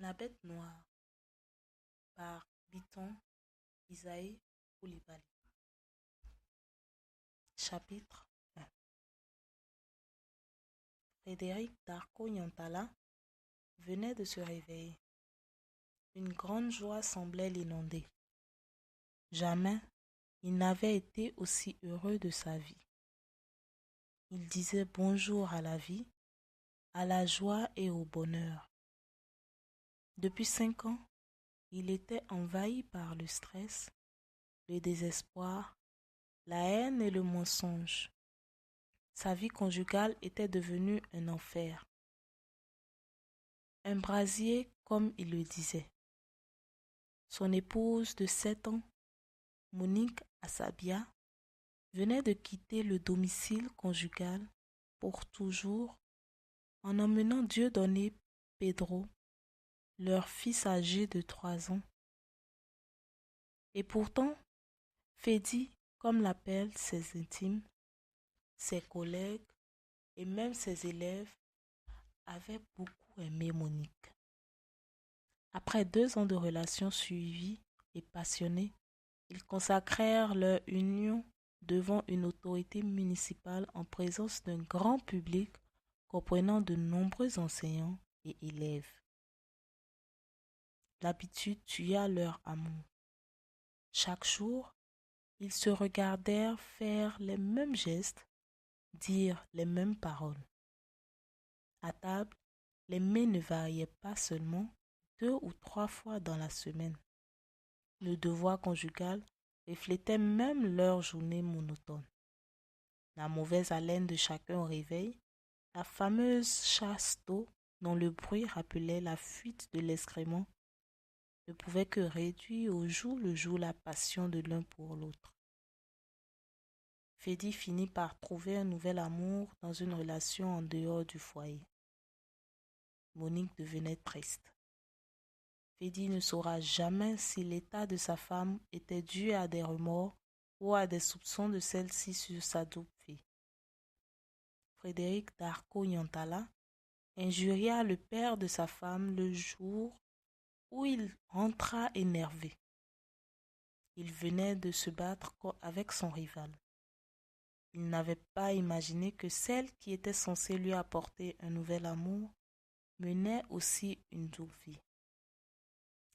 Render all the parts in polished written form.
La bête noire par Biton Isaïe Koulibaly. Chapitre 1. Frédéric Darko Yantala venait de se réveiller. Une grande joie semblait l'inonder. Jamais il n'avait été aussi heureux de sa vie. Il disait bonjour à la vie, à la joie et au bonheur. Depuis 5 ans, il était envahi par le stress, le désespoir, la haine et le mensonge. Sa vie conjugale était devenue un enfer. Un brasier, comme il le disait. Son épouse de 7 ans, Monique Asabia, venait de quitter le domicile conjugal pour toujours en emmenant Dieudonné Pedro, leur fils âgé de 3 ans. Et pourtant, Fedi, comme l'appellent ses intimes, ses collègues et même ses élèves, avaient beaucoup aimé Monique. Après 2 ans de relations suivies et passionnées, ils consacrèrent leur union devant une autorité municipale en présence d'un grand public comprenant de nombreux enseignants et élèves. L'habitude tua leur amour. Chaque jour, ils se regardèrent faire les mêmes gestes, dire les mêmes paroles. À table, les mets ne variaient pas seulement 2 ou 3 fois dans la semaine. Le devoir conjugal reflétait même leur journée monotone. La mauvaise haleine de chacun au réveil, la fameuse chasse d'eau dont le bruit rappelait la fuite de l'excrément, ne pouvait que réduire au jour le jour la passion de l'un pour l'autre. Fedi finit par trouver un nouvel amour dans une relation en dehors du foyer. Monique devenait triste. Fedi ne saura jamais si l'état de sa femme était dû à des remords ou à des soupçons de celle-ci sur sa double vie. Frédéric Darko Yantala injuria le père de sa femme le jour où il rentra énervé. Il venait de se battre avec son rival. Il n'avait pas imaginé que celle qui était censée lui apporter un nouvel amour menait aussi une double vie.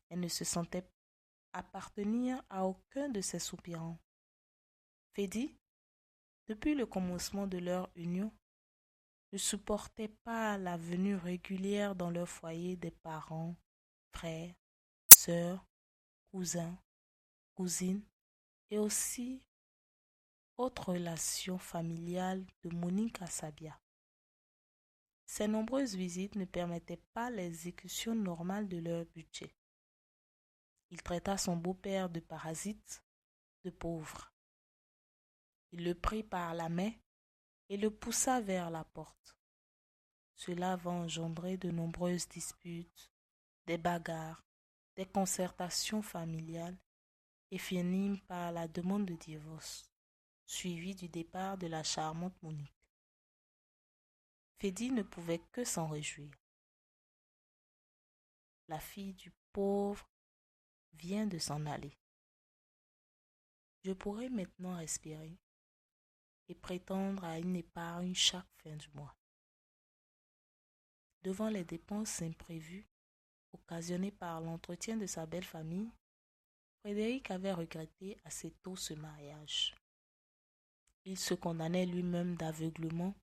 Elle ne se sentait appartenir à aucun de ses soupirants. Fedi, depuis le commencement de leur union, ne supportait pas la venue régulière dans leur foyer des parents, frères, sœurs, cousins, cousines et aussi autres relations familiales de Monique Asabia. Ces nombreuses visites ne permettaient pas l'exécution normale de leur budget. Il traita son beau-père de parasite, de pauvre. Il le prit par la main et le poussa vers la porte. Cela va engendrer de nombreuses disputes, des bagarres, des concertations familiales et finit par la demande de divorce, suivie du départ de la charmante Monique. Fedi ne pouvait que s'en réjouir. La fille du pauvre vient de s'en aller. Je pourrais maintenant respirer et prétendre à une épargne chaque fin du mois. Devant les dépenses imprévues occasionnées par l'entretien de sa belle famille, Frédéric avait regretté assez tôt ce mariage. Il se condamnait lui-même d'aveuglement,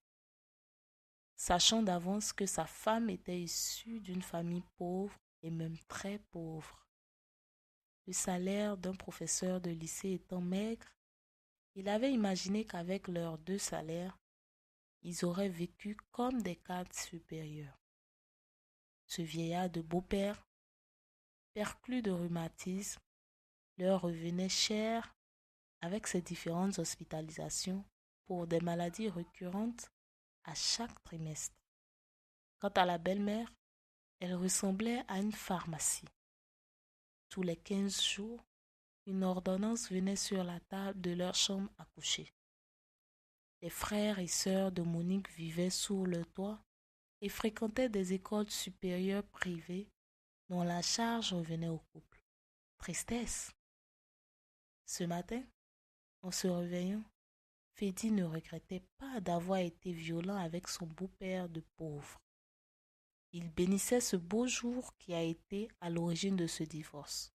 sachant d'avance que sa femme était issue d'une famille pauvre et même très pauvre. Le salaire d'un professeur de lycée étant maigre, il avait imaginé qu'avec leurs 2 salaires, ils auraient vécu comme des cadres supérieurs. Ce vieillard de beau-père, perclus de rhumatisme, leur revenait cher avec ses différentes hospitalisations pour des maladies récurrentes à chaque trimestre. Quant à la belle-mère, elle ressemblait à une pharmacie. Tous les 15 jours, une ordonnance venait sur la table de leur chambre à coucher. Les frères et sœurs de Monique vivaient sous le toit et fréquentaient des écoles supérieures privées dont la charge revenait au couple. Tristesse. Ce matin, en se réveillant, Fedi ne regrettait pas d'avoir été violent avec son beau-père de pauvre. Il bénissait ce beau jour qui a été à l'origine de ce divorce.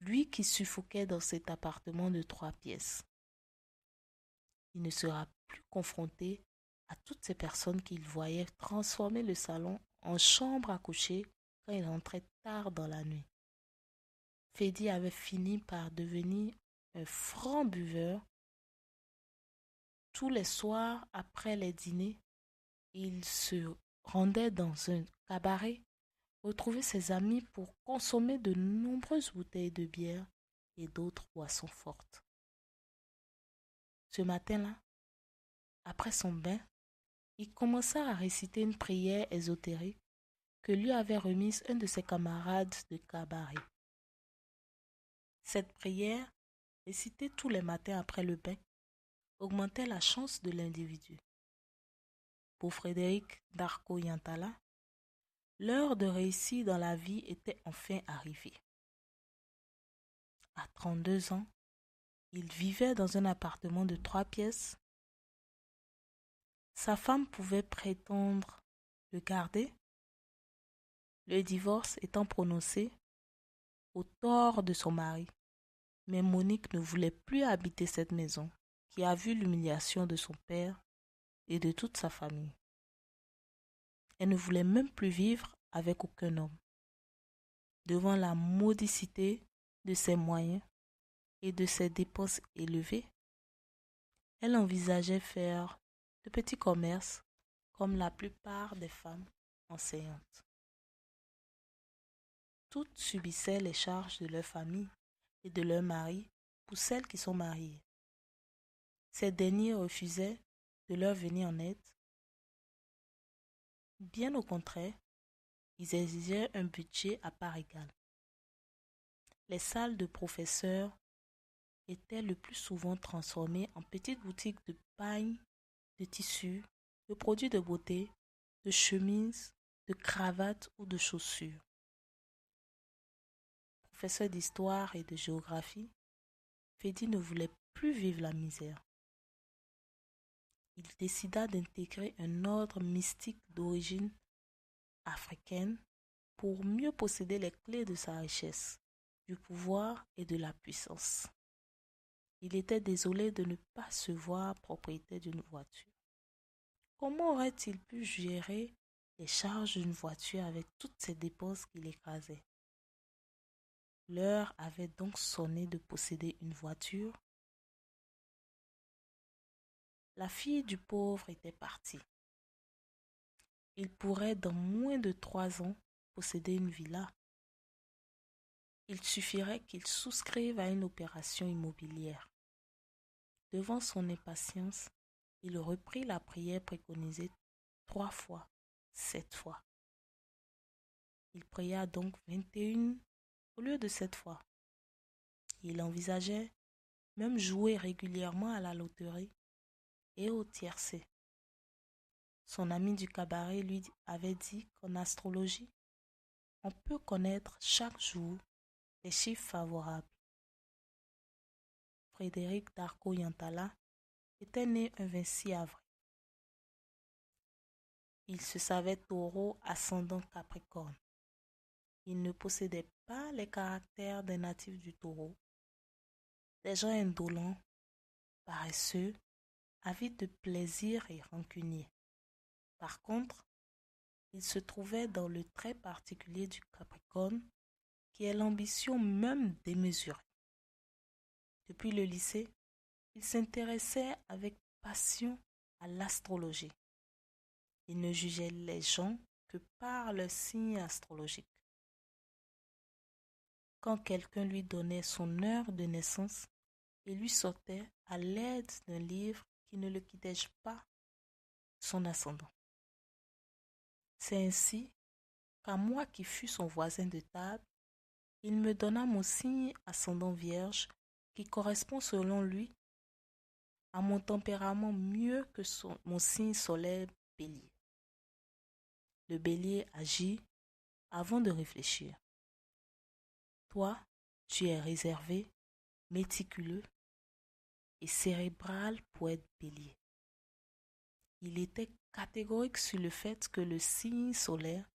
Lui qui suffoquait dans cet appartement de 3 pièces. Il ne sera plus confronté à toutes ces personnes qu'il voyait transformer le salon en chambre à coucher quand il rentrait tard dans la nuit. Fedi avait fini par devenir un franc buveur. Tous les soirs, après les dîners, il se rendait dans un cabaret, retrouvait ses amis pour consommer de nombreuses bouteilles de bière et d'autres boissons fortes. Ce matin-là, après son bain, il commença à réciter une prière ésotérique que lui avait remise un de ses camarades de cabaret. Cette prière, récitée tous les matins après le bain, augmentait la chance de l'individu. Pour Frédéric Darko Yantala, l'heure de réussir dans la vie était enfin arrivée. À 32 ans, il vivait dans un appartement de 3 pièces. Sa femme pouvait prétendre le garder, le divorce étant prononcé au tort de son mari. Mais Monique ne voulait plus habiter cette maison qui a vu l'humiliation de son père et de toute sa famille. Elle ne voulait même plus vivre avec aucun homme. Devant la modicité de ses moyens et de ses dépenses élevées, elle envisageait faire de petits commerces comme la plupart des femmes enseignantes. Toutes subissaient les charges de leur famille et de leur mari pour celles qui sont mariées. Ces derniers refusaient de leur venir en aide. Bien au contraire, ils exigeaient un budget à part égale. Les salles de professeurs étaient le plus souvent transformées en petites boutiques de pagne, de tissus, de produits de beauté, de chemises, de cravates ou de chaussures. Professeur d'histoire et de géographie, Fedi ne voulait plus vivre la misère. Il décida d'intégrer un ordre mystique d'origine africaine pour mieux posséder les clés de sa richesse, du pouvoir et de la puissance. Il était désolé de ne pas se voir propriétaire d'une voiture. Comment aurait-il pu gérer les charges d'une voiture avec toutes ces dépenses qui l'écrasaient? L'heure avait donc sonné de posséder une voiture. La fille du pauvre était partie. Il pourrait dans moins de 3 ans posséder une villa. Il suffirait qu'il souscrive à une opération immobilière. Devant son impatience, il reprit la prière préconisée 3 fois, 7 fois. Il pria donc 21 au lieu de 7 fois. Il envisageait même jouer régulièrement à la loterie et au tiercé. Son ami du cabaret lui avait dit qu'en astrologie, on peut connaître chaque jour les chiffres favorables. Frédéric Darko Yantala était né un 26 avril. Il se savait taureau ascendant Capricorne. Il ne possédait pas les caractères des natifs du taureau. Des gens indolents, paresseux, avides de plaisir et rancuniers. Par contre, il se trouvait dans le trait particulier du Capricorne, qui est l'ambition même démesurée. Depuis le lycée, il s'intéressait avec passion à l'astrologie. Il ne jugeait les gens que par leur signe astrologique. Quand quelqu'un lui donnait son heure de naissance, il lui sortait à l'aide d'un livre qui ne le quittait pas son ascendant. C'est ainsi qu'à moi qui fus son voisin de table, il me donna mon signe ascendant vierge qui correspond selon lui à mon tempérament mieux que mon signe solaire bélier. Le bélier agit, avant de réfléchir. Toi, tu es réservé, méticuleux et cérébral pour être bélier. Il était catégorique sur le fait que le signe solaire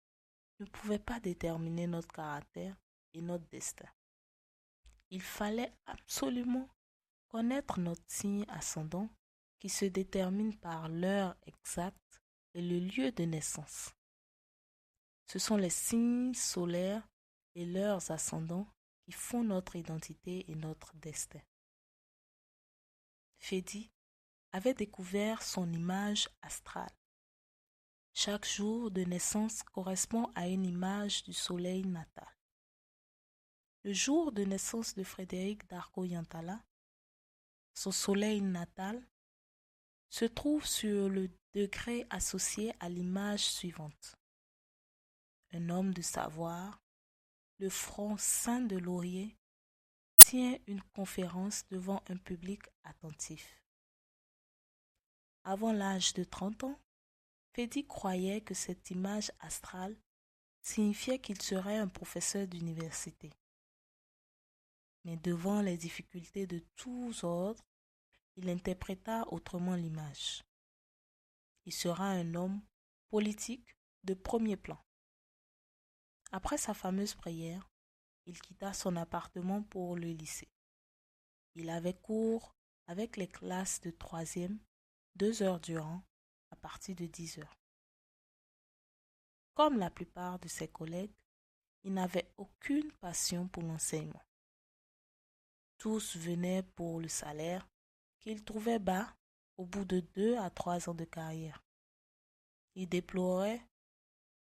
ne pouvait pas déterminer notre caractère et notre destin. Il fallait absolument connaître notre signe ascendant qui se détermine par l'heure exacte et le lieu de naissance. Ce sont les signes solaires et leurs ascendants qui font notre identité et notre destin. Fédi avait découvert son image astrale. Chaque jour de naissance correspond à une image du soleil natal. Le jour de naissance de Frédéric Darko Yantala, son soleil natal, se trouve sur le degré associé à l'image suivante. Un homme de savoir, le front ceint de laurier, tient une conférence devant un public attentif. Avant l'âge de 30 ans, Fédi croyait que cette image astrale signifiait qu'il serait un professeur d'université. Mais devant les difficultés de tous ordres, il interpréta autrement l'image. Il sera un homme politique de premier plan. Après sa fameuse prière, il quitta son appartement pour le lycée. Il avait cours avec les classes de troisième 2 heures durant, à partir de 10 heures. Comme la plupart de ses collègues, il n'avait aucune passion pour l'enseignement. Tous venaient pour le salaire qu'il trouvait bas au bout de 2 à 3 ans de carrière. Il déplorait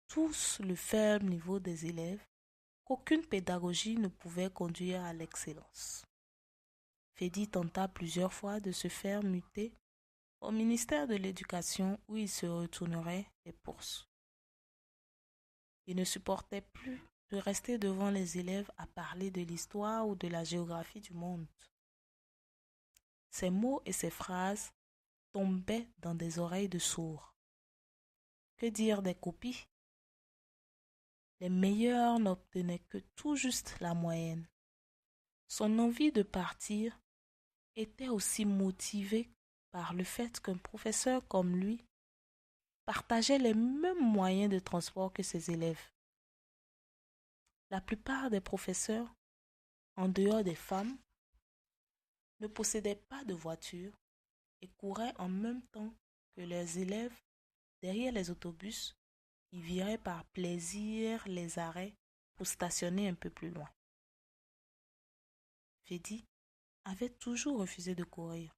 tous le faible niveau des élèves qu'aucune pédagogie ne pouvait conduire à l'excellence. Fédi tenta plusieurs fois de se faire muter au ministère de l'Éducation où il se retournerait les bourses. Il ne supportait plus de rester devant les élèves à parler de l'histoire ou de la géographie du monde. Ses mots et ses phrases tombaient dans des oreilles de sourds. Que dire des copies? Les meilleurs n'obtenaient que tout juste la moyenne. Son envie de partir était aussi motivée par le fait qu'un professeur comme lui partageait les mêmes moyens de transport que ses élèves. La plupart des professeurs, en dehors des femmes, ne possédaient pas de voiture et couraient en même temps que leurs élèves derrière les autobus. Ils viraient par plaisir les arrêts pour stationner un peu plus loin. Fédi avait toujours refusé de courir.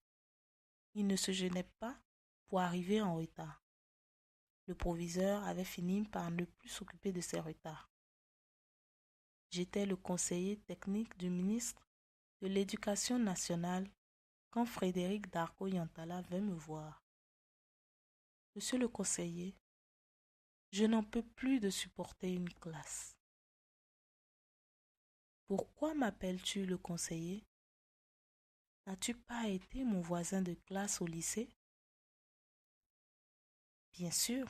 Il ne se gênait pas pour arriver en retard. Le proviseur avait fini par ne plus s'occuper de ses retards. J'étais le conseiller technique du ministre de l'Éducation nationale quand Frédéric Darko Yantala vint me voir. Monsieur le conseiller, je n'en peux plus de supporter une classe. Pourquoi m'appelles-tu le conseiller? N'as-tu pas été mon voisin de classe au lycée? Bien sûr,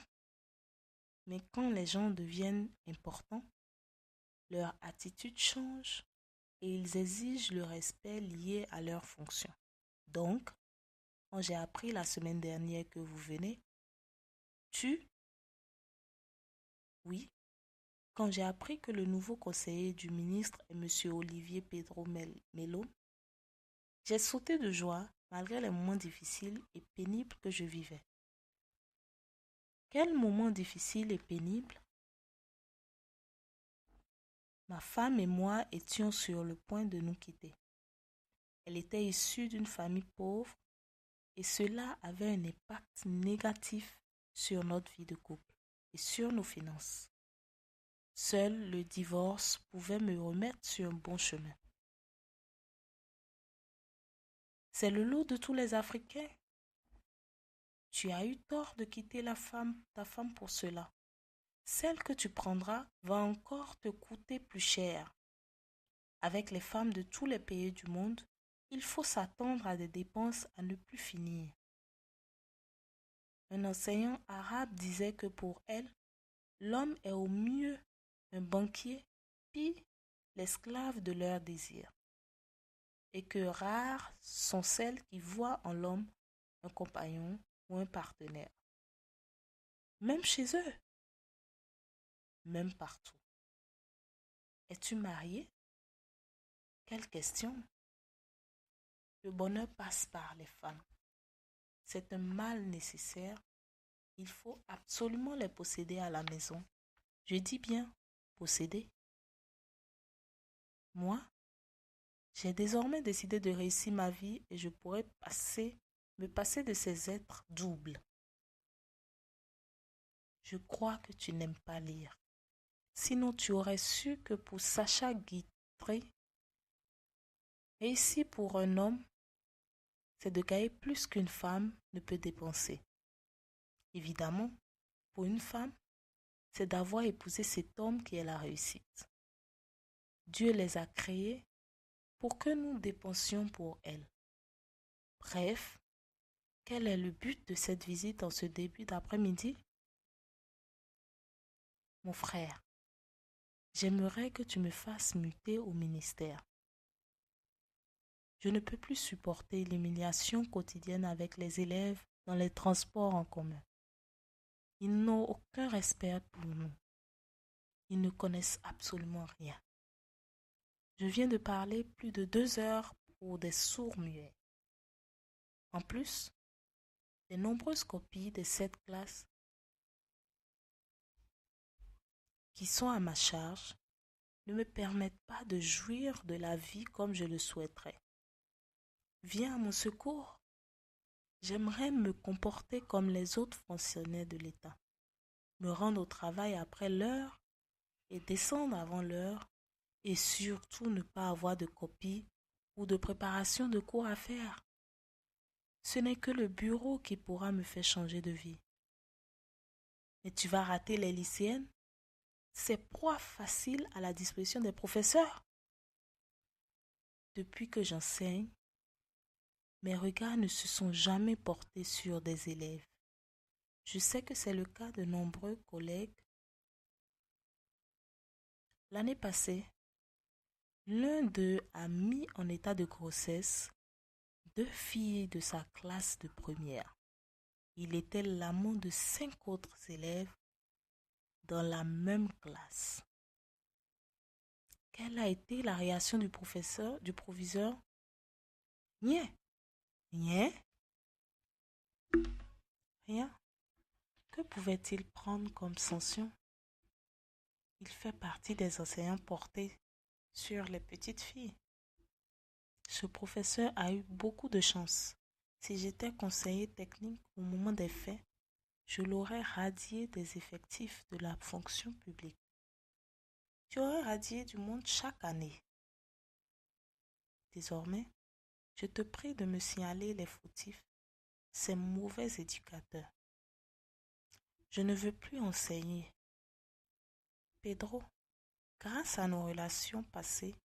mais quand les gens deviennent importants, leur attitude change et ils exigent le respect lié à leur fonction. Donc, quand j'ai appris la semaine dernière que vous venez, oui, quand j'ai appris que le nouveau conseiller du ministre est M. Olivier Pedro Melo, j'ai sauté de joie malgré les moments difficiles et pénibles que je vivais. Quels moments difficiles et pénibles? Ma femme et moi étions sur le point de nous quitter. Elle était issue d'une famille pauvre et cela avait un impact négatif sur notre vie de couple et sur nos finances. Seul le divorce pouvait me remettre sur un bon chemin. C'est le lot de tous les Africains. Tu as eu tort de quitter ta femme pour cela. Celle que tu prendras va encore te coûter plus cher. Avec les femmes de tous les pays du monde, il faut s'attendre à des dépenses à ne plus finir. Un enseignant arabe disait que pour elle, l'homme est au mieux un banquier pille l'esclave de leur désir, et que rares sont celles qui voient en l'homme un compagnon ou un partenaire. Même chez eux, même partout. Es-tu marié? Quelle question! Le bonheur passe par les femmes. C'est un mal nécessaire. Il faut absolument les posséder à la maison. Je dis bien posséder. Moi, j'ai désormais décidé de réussir ma vie et je pourrais me passer de ces êtres doubles. Je crois que tu n'aimes pas lire. Sinon, tu aurais su que pour Sacha Guitry, réussir pour un homme, c'est de gagner plus qu'une femme ne peut dépenser. Évidemment, pour une femme, c'est d'avoir épousé cet homme qui est la réussite. Dieu les a créés pour que nous dépensions pour elles. Bref, quel est le but de cette visite en ce début d'après-midi? Mon frère, j'aimerais que tu me fasses muter au ministère. Je ne peux plus supporter l'humiliation quotidienne avec les élèves dans les transports en commun. Ils n'ont aucun respect pour nous. Ils ne connaissent absolument rien. Je viens de parler plus de 2 heures pour des sourds-muets. En plus, les nombreuses copies de cette classe qui sont à ma charge ne me permettent pas de jouir de la vie comme je le souhaiterais. Viens à mon secours. J'aimerais me comporter comme les autres fonctionnaires de l'État, me rendre au travail après l'heure et descendre avant l'heure et surtout ne pas avoir de copie ou de préparation de cours à faire. Ce n'est que le bureau qui pourra me faire changer de vie. Et tu vas rater les lycéennes? C'est proie facile à la disposition des professeurs. Depuis que j'enseigne, mes regards ne se sont jamais portés sur des élèves. Je sais que c'est le cas de nombreux collègues. L'année passée, l'un d'eux a mis en état de grossesse 2 filles de sa classe de première. Il était l'amant de 5 autres élèves dans la même classe. Quelle a été la réaction du proviseur? Rien. Rien. Rien. Que pouvait-il prendre comme sanction? Il fait partie des enseignants portés sur les petites filles. Ce professeur a eu beaucoup de chance. Si j'étais conseiller technique au moment des faits, je l'aurais radié des effectifs de la fonction publique. Tu aurais radié du monde chaque année. Désormais, je te prie de me signaler les fautifs, ces mauvais éducateurs. Je ne veux plus enseigner. Pedro, grâce à nos relations passées,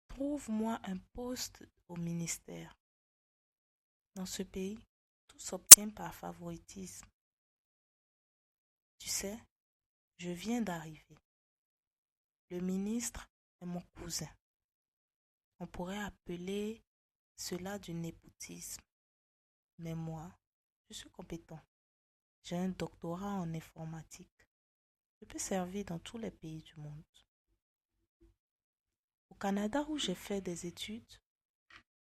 trouve-moi un poste au ministère. Dans ce pays, tout s'obtient par favoritisme. Tu sais, je viens d'arriver. Le ministre est mon cousin. On pourrait appeler cela du népotisme. Mais moi, je suis compétent. J'ai un doctorat en informatique. Je peux servir dans tous les pays du monde. Au Canada, où j'ai fait des études,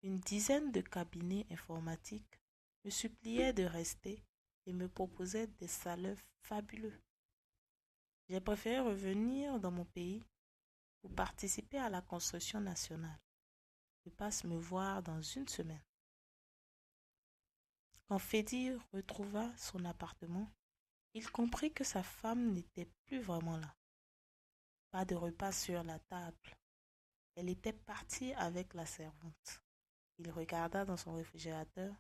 une dizaine de cabinets informatiques me suppliaient de rester et me proposaient des salaires fabuleux. J'ai préféré revenir dans mon pays pour participer à la construction nationale. Je passe me voir dans une semaine. Quand Fedi retrouva son appartement, il comprit que sa femme n'était plus vraiment là. Pas de repas sur la table. Elle était partie avec la servante. Il regarda dans son réfrigérateur.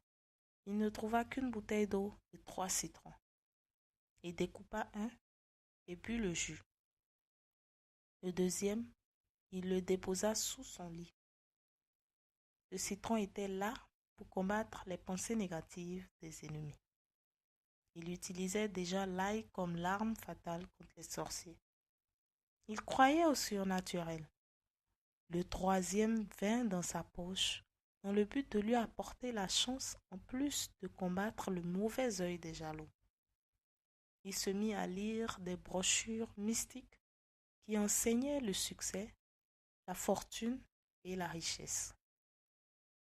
Il ne trouva qu'une bouteille d'eau et 3 citrons. Il découpa un et but le jus. Le deuxième, il le déposa sous son lit. Le citron était là pour combattre les pensées négatives des ennemis. Il utilisait déjà l'ail comme l'arme fatale contre les sorciers. Il croyait au surnaturel. Le troisième vint dans sa poche, dans le but de lui apporter la chance en plus de combattre le mauvais œil des jaloux. Il se mit à lire des brochures mystiques qui enseignaient le succès, la fortune et la richesse.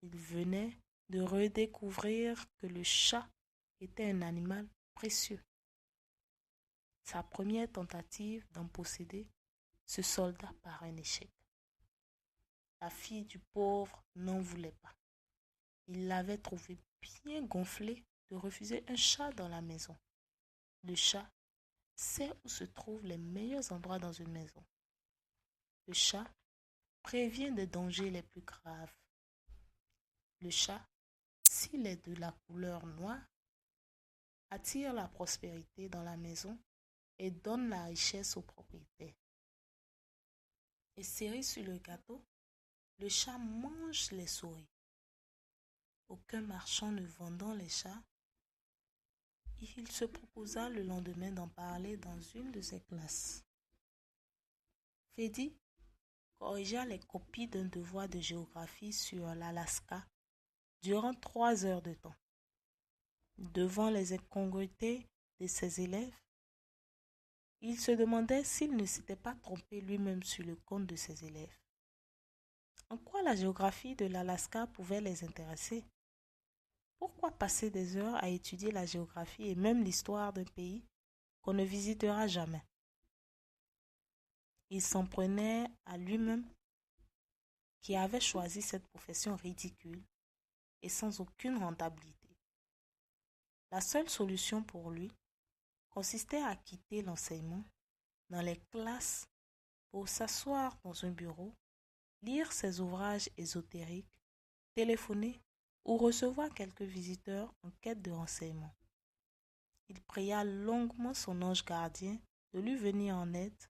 Il venait de redécouvrir que le chat était un animal précieux. Sa première tentative d'en posséder se solda par un échec. La fille du pauvre n'en voulait pas. Il l'avait trouvée bien gonflée de refuser un chat dans la maison. Le chat sait où se trouvent les meilleurs endroits dans une maison. Le chat prévient des dangers les plus graves. Le chat, s'il est de la couleur noire, attire la prospérité dans la maison et donne la richesse aux propriétaires. Et cerise sur le gâteau, le chat mange les souris. Aucun marchand ne vendant les chats, il se proposa le lendemain d'en parler dans une de ses classes. Fedy corrigea les copies d'un devoir de géographie sur l'Alaska durant 3 heures de temps. Devant les incongruités de ses élèves, il se demandait s'il ne s'était pas trompé lui-même sur le compte de ses élèves. En quoi la géographie de l'Alaska pouvait les intéresser? Pourquoi passer des heures à étudier la géographie et même l'histoire d'un pays qu'on ne visitera jamais? Il s'en prenait à lui-même qui avait choisi cette profession ridicule et sans aucune rentabilité. La seule solution pour lui consistait à quitter l'enseignement dans les classes pour s'asseoir dans un bureau, lire ses ouvrages ésotériques, téléphoner ou recevoir quelques visiteurs en quête de renseignements. Il pria longuement son ange gardien de lui venir en aide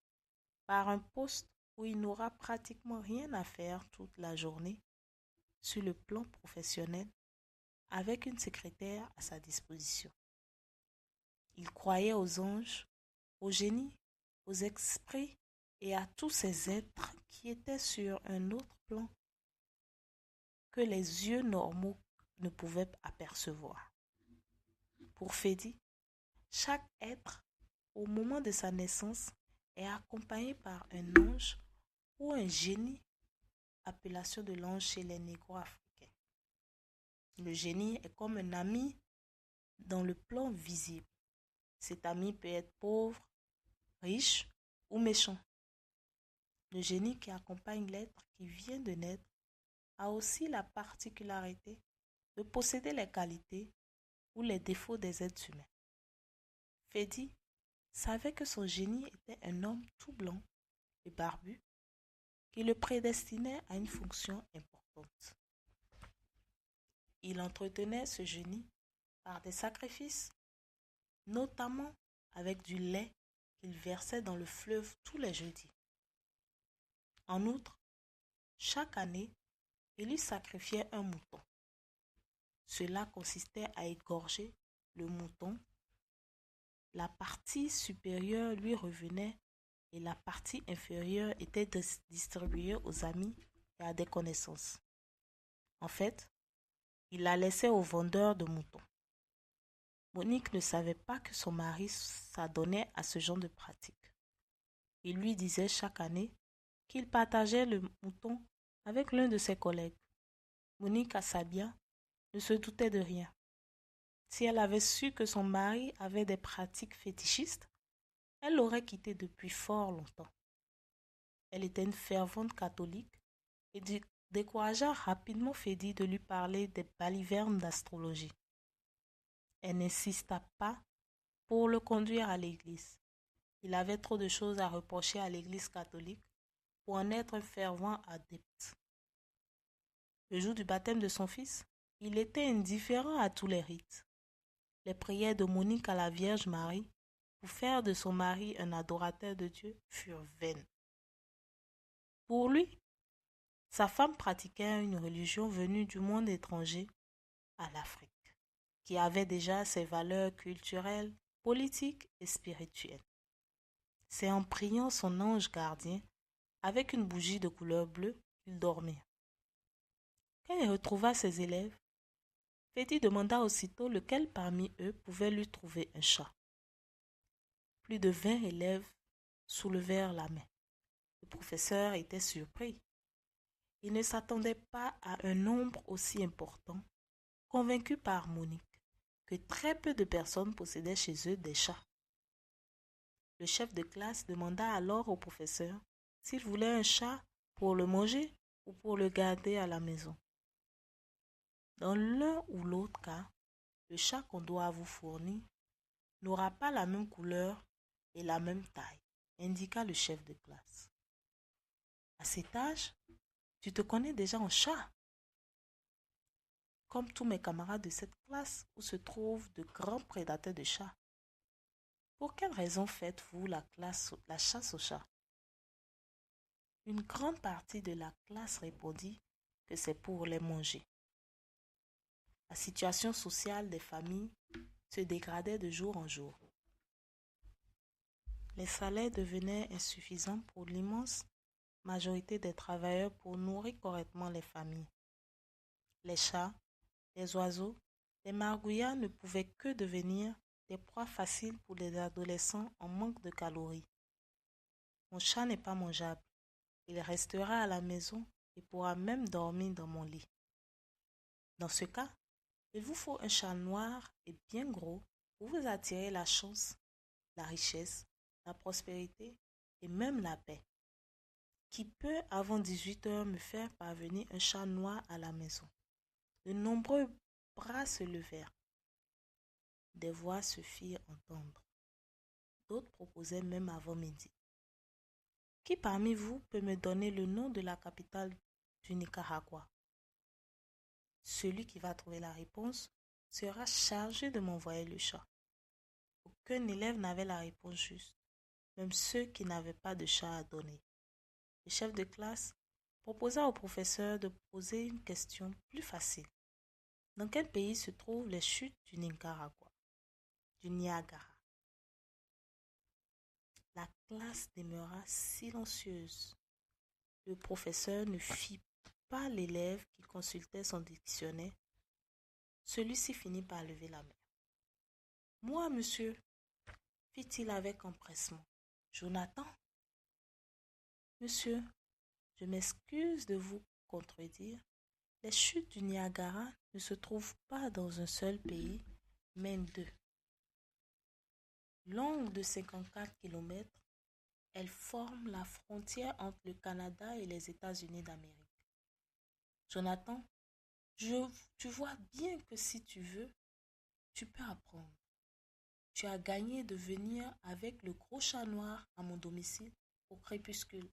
par un poste où il n'aura pratiquement rien à faire toute la journée sur le plan professionnel avec une secrétaire à sa disposition. Il croyait aux anges, aux génies, aux esprits et à tous ces êtres qui étaient sur un autre plan que les yeux normaux ne pouvaient apercevoir. Pour Fedy, chaque être, au moment de sa naissance, est accompagné par un ange ou un génie, appellation de l'ange chez les négro-africains. Le génie est comme un ami dans le plan visible. Cet ami peut être pauvre, riche ou méchant. Le génie qui accompagne l'être qui vient de naître a aussi la particularité de posséder les qualités ou les défauts des êtres humains. Fedy savait que son génie était un homme tout blanc et barbu qui le prédestinait à une fonction importante. Il entretenait ce génie par des sacrifices, notamment avec du lait qu'il versait dans le fleuve tous les jeudis. En outre, chaque année, il lui sacrifiait un mouton. Cela consistait à égorger le mouton. La partie supérieure lui revenait et la partie inférieure était distribuée aux amis et à des connaissances. En fait, il la laissait au vendeur de moutons. Monique ne savait pas que son mari s'adonnait à ce genre de pratique. Il lui disait chaque année qu'il partageait le mouton avec l'un de ses collègues. Monique Asabia ne se doutait de rien. Si elle avait su que son mari avait des pratiques fétichistes, elle l'aurait quitté depuis fort longtemps. Elle était une fervente catholique et découragea rapidement Fedy de lui parler des balivernes d'astrologie. Elle n'insista pas pour le conduire à l'église. Il avait trop de choses à reprocher à l'église catholique pour en être un fervent adepte. Le jour du baptême de son fils, il était indifférent à tous les rites. Les prières de Monique à la Vierge Marie pour faire de son mari un adorateur de Dieu furent vaines. Pour lui, sa femme pratiquait une religion venue du monde étranger à l'Afrique, qui avait déjà ses valeurs culturelles, politiques et spirituelles. C'est en priant son ange gardien avec une bougie de couleur bleue qu'il dormait. Quand il retrouva ses élèves, Freddy demanda aussitôt lequel parmi eux pouvait lui trouver un chat. Plus de 20 élèves soulevèrent la main. Le professeur était surpris. Il ne s'attendait pas à un nombre aussi important, convaincu par Monique que très peu de personnes possédaient chez eux des chats. Le chef de classe demanda alors au professeur s'il voulait un chat pour le manger ou pour le garder à la maison. Dans l'un ou l'autre cas, le chat qu'on doit vous fournir n'aura pas la même couleur et la même taille, indiqua le chef de classe. À cet âge, tu te connais déjà en chat. Comme tous mes camarades de cette classe où se trouvent de grands prédateurs de chats. Pour quelle raison faites-vous la chasse aux chats? Une grande partie de la classe répondit que c'est pour les manger. La situation sociale des familles se dégradait de jour en jour. Les salaires devenaient insuffisants pour l'immense majorité des travailleurs pour nourrir correctement les familles. Les chats, les oiseaux, les margouillards ne pouvaient que devenir des proies faciles pour les adolescents en manque de calories. Mon chat n'est pas mangeable. Il restera à la maison et pourra même dormir dans mon lit. Dans ce cas, il vous faut un chat noir et bien gros pour vous attirer la chance, la richesse, la prospérité et même la paix. Qui peut avant 18 heures me faire parvenir un chat noir à la maison? De nombreux bras se levèrent. Des voix se firent entendre. D'autres proposaient même avant midi. Qui parmi vous peut me donner le nom de la capitale du Nicaragua? Celui qui va trouver la réponse sera chargé de m'envoyer le chat. Aucun élève n'avait la réponse juste, même ceux qui n'avaient pas de chat à donner. Le chef de classe proposa au professeur de poser une question plus facile. Dans quel pays se trouvent les chutes du Nicaragua, du Niagara? La classe demeura silencieuse. Le professeur ne fit pas l'élève qui consultait son dictionnaire. Celui-ci finit par lever la main. Moi, monsieur, fit-il avec empressement. Jonathan? Monsieur, je m'excuse de vous contredire. Les chutes du Niagara ne se trouvent pas dans un seul pays, mais deux. Longue de 54 kilomètres, elles forment la frontière entre le Canada et les États-Unis d'Amérique. Jonathan, tu vois bien que si tu veux, tu peux apprendre. Tu as gagné de venir avec le gros chat noir à mon domicile au crépuscule.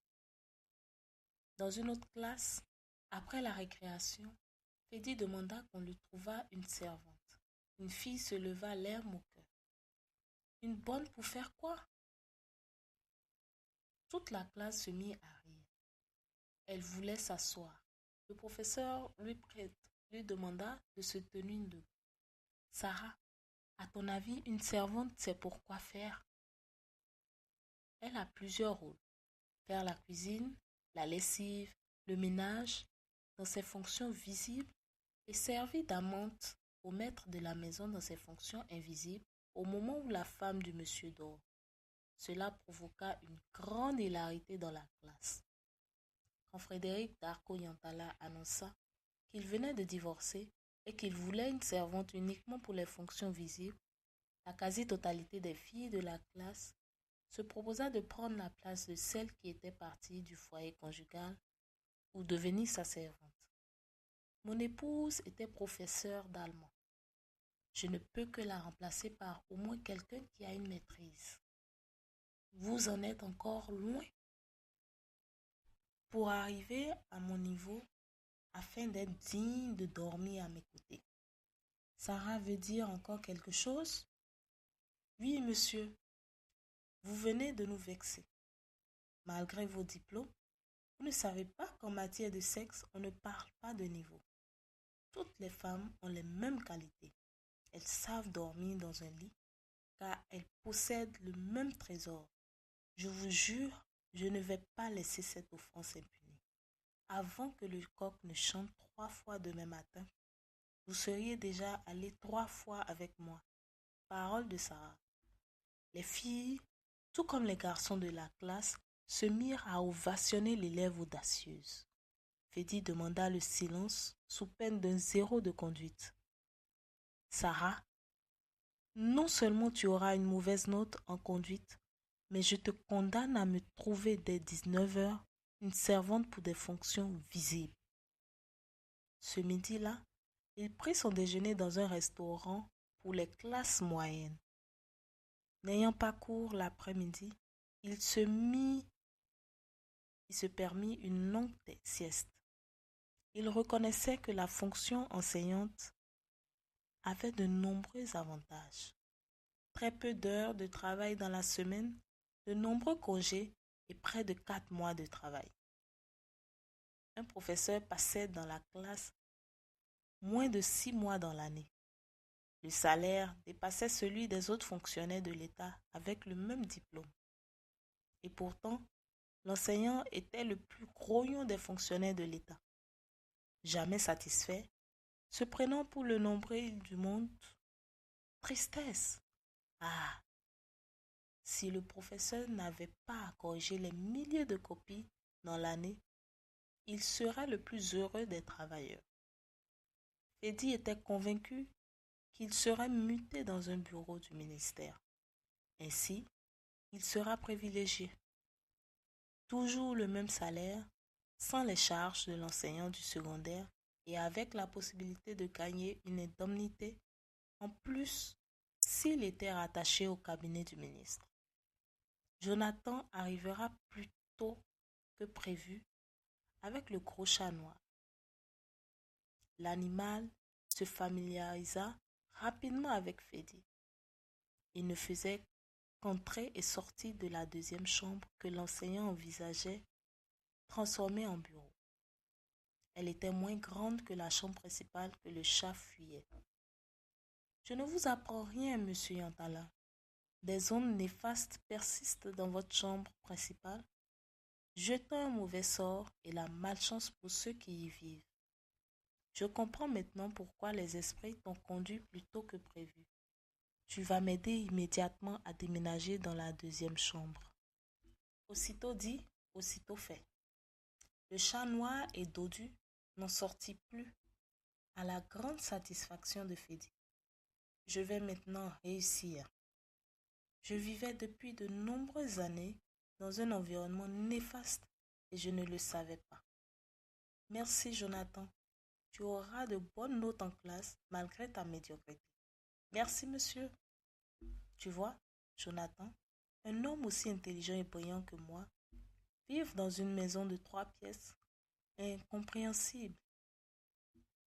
Dans une autre classe, après la récréation, Freddy demanda qu'on lui trouvât une servante. Une fille se leva l'air moqueur. Une bonne pour faire quoi? Toute la classe se mit à rire. Elle voulait s'asseoir. Le professeur lui demanda de se tenir debout. Sarah, à ton avis, une servante sait pour quoi faire? Elle a plusieurs rôles. Faire la cuisine, la lessive, le ménage, dans ses fonctions visibles, et servir d'amante au maître de la maison dans ses fonctions invisibles au moment où la femme du monsieur dort. Cela provoqua une grande hilarité dans la classe. Quand Frédéric Darko Yantala annonça qu'il venait de divorcer et qu'il voulait une servante uniquement pour les fonctions visibles, la quasi-totalité des filles de la classe se proposa de prendre la place de celle qui était partie du foyer conjugal ou devenir sa servante. Mon épouse était professeure d'allemand. Je ne peux que la remplacer par au moins quelqu'un qui a une maîtrise. Vous en êtes encore loin. Pour arriver à mon niveau, afin d'être digne de dormir à mes côtés. Sarah veut dire encore quelque chose? Oui, monsieur. Vous venez de nous vexer. Malgré vos diplômes, vous ne savez pas qu'en matière de sexe, on ne parle pas de niveau. Toutes les femmes ont les mêmes qualités. Elles savent dormir dans un lit, car elles possèdent le même trésor. Je vous jure, je ne vais pas laisser cette offense impunie. Avant que le coq ne chante 3 fois demain matin, vous seriez déjà allé 3 fois avec moi. Parole de Sarah. Les filles, tout comme les garçons de la classe, se mirent à ovationner l'élève audacieuse. Fedi demanda le silence sous peine d'un 0 de conduite. Sarah, non seulement tu auras une mauvaise note en conduite, mais je te condamne à me trouver dès 19 heures une servante pour des fonctions visibles. Ce midi-là, il prit son déjeuner dans un restaurant pour les classes moyennes. N'ayant pas cours l'après-midi, il se permit une longue sieste. Il reconnaissait que la fonction enseignante avait de nombreux avantages. Très peu d'heures de travail dans la semaine, de nombreux congés et près de 4 mois de travail. Un professeur passait dans la classe moins de 6 mois dans l'année. Le salaire dépassait celui des autres fonctionnaires de l'État avec le même diplôme. Et pourtant, l'enseignant était le plus grognon des fonctionnaires de l'État. Jamais satisfait, se prenant pour le nombril du monde. Tristesse. Ah, si le professeur n'avait pas à corriger les milliers de copies dans l'année, il serait le plus heureux des travailleurs. Fedi était convaincu qu'il serait muté dans un bureau du ministère. Ainsi, il sera privilégié. Toujours le même salaire, sans les charges de l'enseignant du secondaire et avec la possibilité de gagner une indemnité en plus s'il était rattaché au cabinet du ministre. Jonathan arrivera plus tôt que prévu avec le gros chat noir. L'animal se familiarisa rapidement avec Fedi. Il ne faisait qu'entrer et sortir de la deuxième chambre que l'enseignant envisageait transformer en bureau. Elle était moins grande que la chambre principale que le chat fuyait. Je ne vous apprends rien, monsieur Yantala. Des ondes néfastes persistent dans votre chambre principale, jetant un mauvais sort et la malchance pour ceux qui y vivent. Je comprends maintenant pourquoi les esprits t'ont conduit plus tôt que prévu. Tu vas m'aider immédiatement à déménager dans la deuxième chambre. Aussitôt dit, aussitôt fait. Le chat noir et dodu n'en sortit plus, à la grande satisfaction de Fedi. Je vais maintenant réussir. Je vivais depuis de nombreuses années dans un environnement néfaste et je ne le savais pas. Merci Jonathan. Tu auras de bonnes notes en classe malgré ta médiocrité. Merci monsieur. Tu vois, Jonathan, un homme aussi intelligent et brillant que moi, vivre dans une maison de 3 pièces est incompréhensible.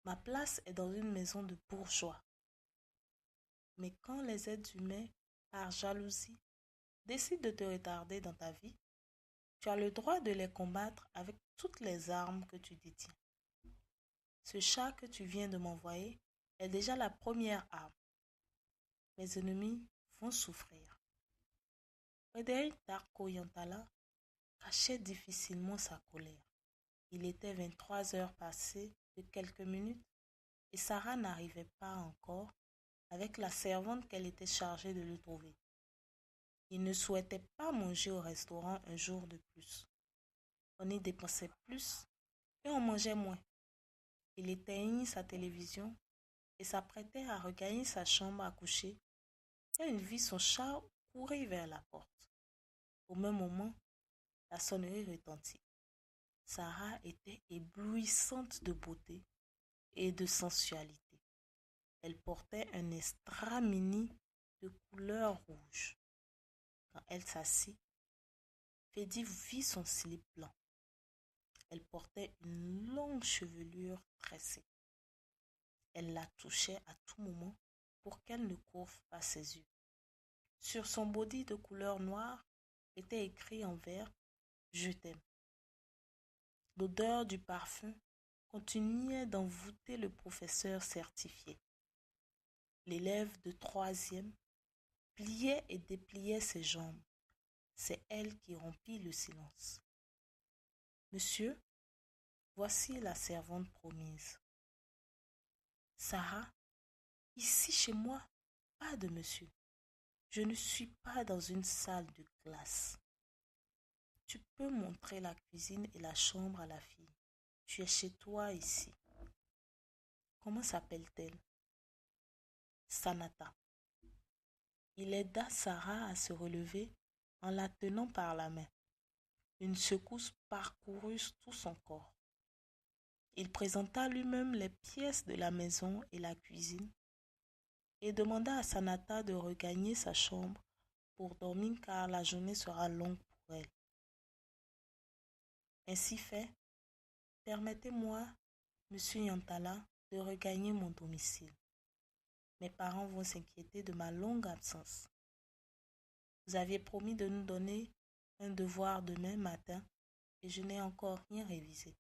Ma place est dans une maison de bourgeois. Mais quand les êtres humains, par jalousie, décident de te retarder dans ta vie, tu as le droit de les combattre avec toutes les armes que tu détiens. Ce chat que tu viens de m'envoyer est déjà la première arme. Mes ennemis vont souffrir. Frédéric Darko Yantala cachait difficilement sa colère. Il était 23 heures passées de quelques minutes et Sarah n'arrivait pas encore avec la servante qu'elle était chargée de le trouver. Il ne souhaitait pas manger au restaurant un jour de plus. On y dépensait plus et on mangeait moins. Il éteignit sa télévision et s'apprêtait à regagner sa chambre à coucher quand il vit son chat courir vers la porte. Au même moment, la sonnerie retentit. Sarah était éblouissante de beauté et de sensualité. Elle portait un estramini de couleur rouge. Quand elle s'assit, Fedi vit son slip blanc. Elle portait une longue chevelure tressée. Elle la touchait à tout moment pour qu'elle ne courve pas ses yeux. Sur son body de couleur noire était écrit en vert « Je t'aime ». L'odeur du parfum continuait d'envoûter le professeur certifié. L'élève de troisième pliait et dépliait ses jambes, c'est elle qui rompit le silence. Monsieur, voici la servante promise. Sarah, ici chez moi, pas de monsieur. Je ne suis pas dans une salle de classe. Tu peux montrer la cuisine et la chambre à la fille. Tu es chez toi ici. Comment s'appelle-t-elle? Sanata. Il aida Sarah à se relever en la tenant par la main. Une secousse parcourut tout son corps. Il présenta lui-même les pièces de la maison et la cuisine et demanda à Sanata de regagner sa chambre pour dormir car la journée sera longue pour elle. Ainsi fait, permettez-moi, monsieur Yantala, de regagner mon domicile. Mes parents vont s'inquiéter de ma longue absence. Vous aviez promis de nous donner un devoir demain matin et je n'ai encore rien révisé.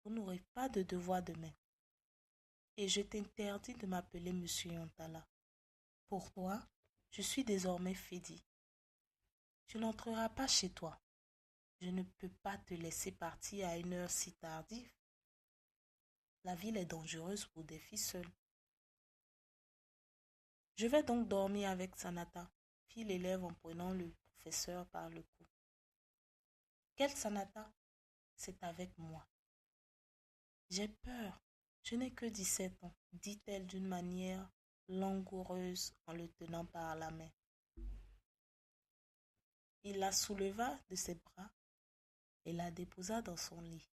Vous n'aurez pas de devoir demain. Et je t'interdis de m'appeler monsieur Yantala. Pour toi, je suis désormais Fedi. Tu n'entreras pas chez toi. Je ne peux pas te laisser partir à une heure si tardive. La ville est dangereuse pour des filles seules. Je vais donc dormir avec Sanata, fit l'élève en prenant le professeur par le cou. Quelle Sanata? C'est avec moi. J'ai peur. Je n'ai que 17 ans, dit-elle d'une manière langoureuse en le tenant par la main. Il la souleva de ses bras et la déposa dans son lit.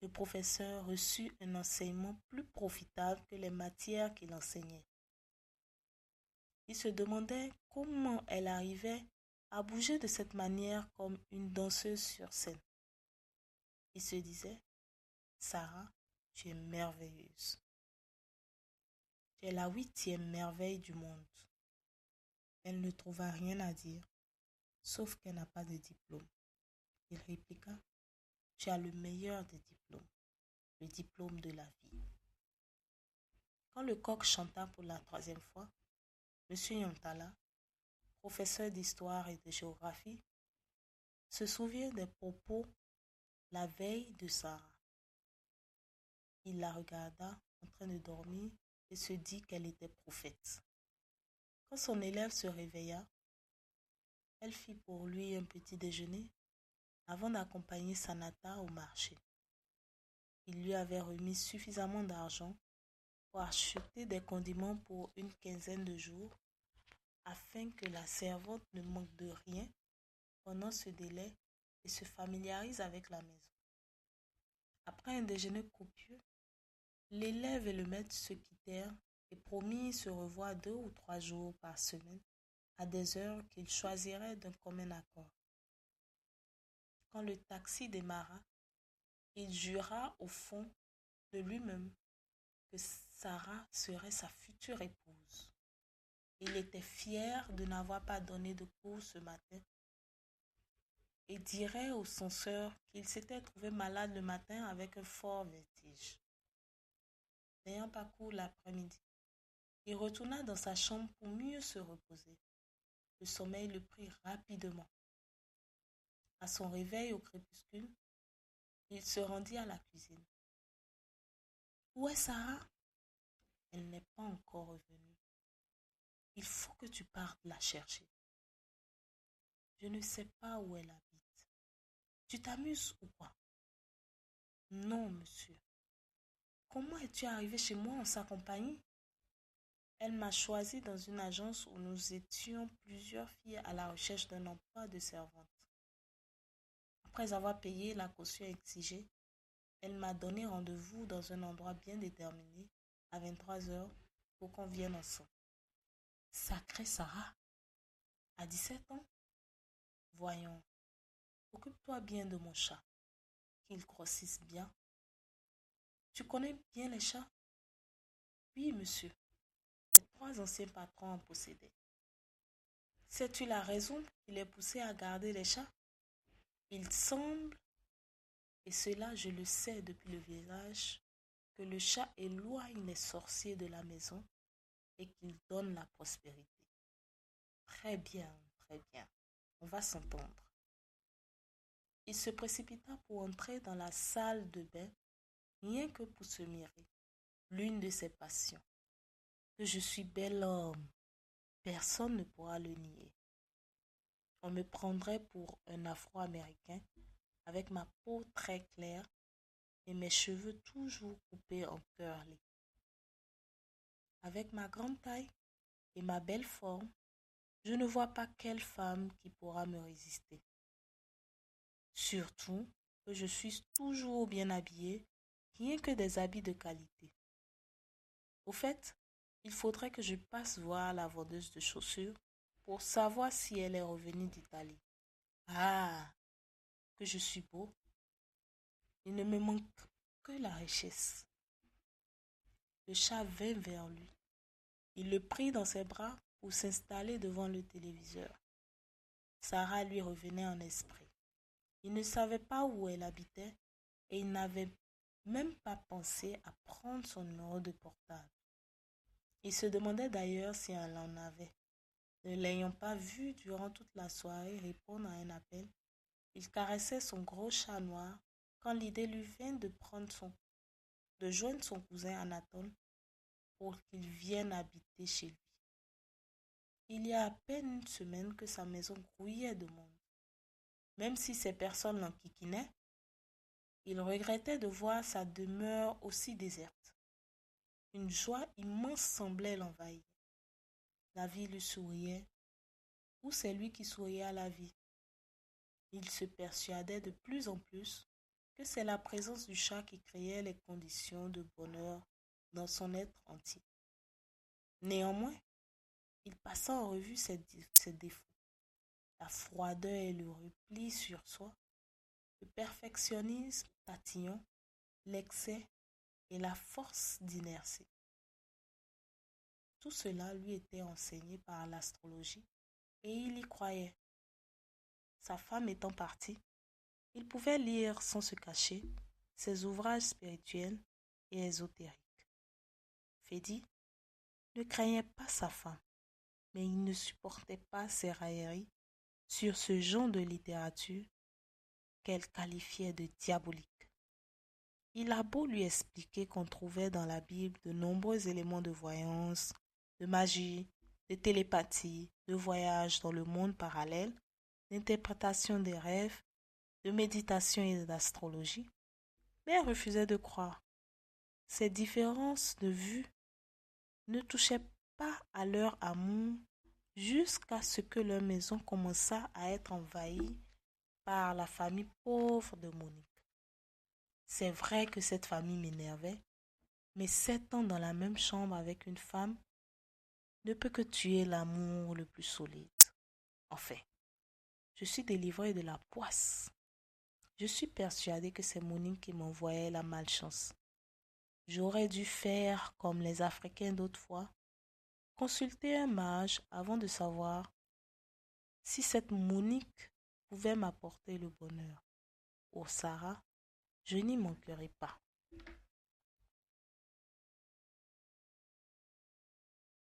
Le professeur reçut un enseignement plus profitable que les matières qu'il enseignait. Il se demandait comment elle arrivait à bouger de cette manière comme une danseuse sur scène. Il se disait, Sarah, tu es merveilleuse. Tu es la 8e merveille du monde. Elle ne trouva rien à dire, sauf qu'elle n'a pas de diplôme. Il répliqua, tu as le meilleur des diplômes, le diplôme de la vie. Quand le coq chanta pour la 3e fois, M. Yantala, professeur d'histoire et de géographie, se souvient des propos la veille de Sarah. Il la regarda en train de dormir et se dit qu'elle était prophète. Quand son élève se réveilla, elle fit pour lui un petit déjeuner avant d'accompagner Sanata au marché. Il lui avait remis suffisamment d'argent pour acheter des condiments pour une quinzaine de jours afin que la servante ne manque de rien pendant ce délai et se familiarise avec la maison. Après un déjeuner copieux, l'élève et le maître se quittèrent et promirent se revoir 2 ou 3 jours par semaine à des heures qu'ils choisiraient d'un commun accord. Quand le taxi démarra, il jura au fond de lui-même que Sarah serait sa future épouse. Il était fier de n'avoir pas donné de cours ce matin et dirait au censeur qu'il s'était trouvé malade le matin avec un fort vertige. N'ayant pas cours l'après-midi, il retourna dans sa chambre pour mieux se reposer. Le sommeil le prit rapidement. À son réveil au crépuscule, il se rendit à la cuisine. « Où est Sarah ?» ?»« Elle n'est pas encore revenue. Il faut que tu partes la chercher. »« Je ne sais pas où elle habite. Tu t'amuses ou quoi ?»« Non, monsieur. Comment es-tu arrivé chez moi en sa compagnie ? Elle m'a choisi dans une agence où nous étions plusieurs filles à la recherche d'un emploi de servante. Après avoir payé la caution exigée, elle m'a donné rendez-vous dans un endroit bien déterminé à 23 heures pour qu'on vienne ensemble. Sacrée Sarah, à 17 ans? Voyons, occupe-toi bien de mon chat, qu'il grossisse bien. Tu connais bien les chats? Oui, monsieur. Les 3 anciens patrons en possédaient. Sais-tu la raison qui les poussait à garder les chats? Il semble, et cela je le sais depuis le village, que le chat éloigne les sorciers de la maison et qu'il donne la prospérité. Très bien, très bien, on va s'entendre. Il se précipita pour entrer dans la salle de bain, rien que pour se mirer. L'une de ses passions. Que je suis bel homme, personne ne pourra le nier. On me prendrait pour un Afro-Américain avec ma peau très claire et mes cheveux toujours coupés en curly. Avec ma grande taille et ma belle forme, je ne vois pas quelle femme qui pourra me résister. Surtout que je suis toujours bien habillée, rien que des habits de qualité. Au fait, il faudrait que je passe voir la vendeuse de chaussures pour savoir si elle est revenue d'Italie. Ah, que je suis beau. Il ne me manque que la richesse. Le chat vint vers lui. Il le prit dans ses bras pour s'installer devant le téléviseur. Sarah lui revenait en esprit. Il ne savait pas où elle habitait et il n'avait même pas pensé à prendre son numéro de portable. Il se demandait d'ailleurs si elle en avait. Ne l'ayant pas vue durant toute la soirée répondre à un appel, il caressait son gros chat noir quand l'idée lui vint de joindre son cousin Anatole pour qu'il vienne habiter chez lui. Il y a à peine une semaine que sa maison grouillait de monde. Même si ces personnes l'enquiquinaient, il regrettait de voir sa demeure aussi déserte. Une joie immense semblait l'envahir. La vie lui souriait, ou c'est lui qui souriait à la vie. Il se persuadait de plus en plus que c'est la présence du chat qui créait les conditions de bonheur dans son être entier. Néanmoins, il passa en revue ses défauts, la froideur et le repli sur soi, le perfectionnisme tatillon, l'excès et la force d'inertie. Tout cela lui était enseigné par l'astrologie et il y croyait. Sa femme étant partie, il pouvait lire sans se cacher ses ouvrages spirituels et ésotériques. Fédy ne craignait pas sa femme, mais il ne supportait pas ses railleries sur ce genre de littérature qu'elle qualifiait de diabolique. Il a beau lui expliquer qu'on trouvait dans la Bible de nombreux éléments de voyance, de magie, de télépathie, de voyage dans le monde parallèle, d'interprétation des rêves, de méditation et d'astrologie, mais elle refusait de croire. Ces différences de vue ne touchaient pas à leur amour jusqu'à ce que leur maison commença à être envahie par la famille pauvre de Monique. C'est vrai que cette famille m'énervait, mais 7 ans dans la même chambre avec une femme ne peut que tuer l'amour le plus solide. Enfin, je suis délivrée de la poisse. Je suis persuadée que c'est Monique qui m'envoyait la malchance. J'aurais dû faire comme les Africains d'autrefois, consulter un mage avant de savoir si cette Monique pouvait m'apporter le bonheur. Au Sahara, je n'y manquerai pas.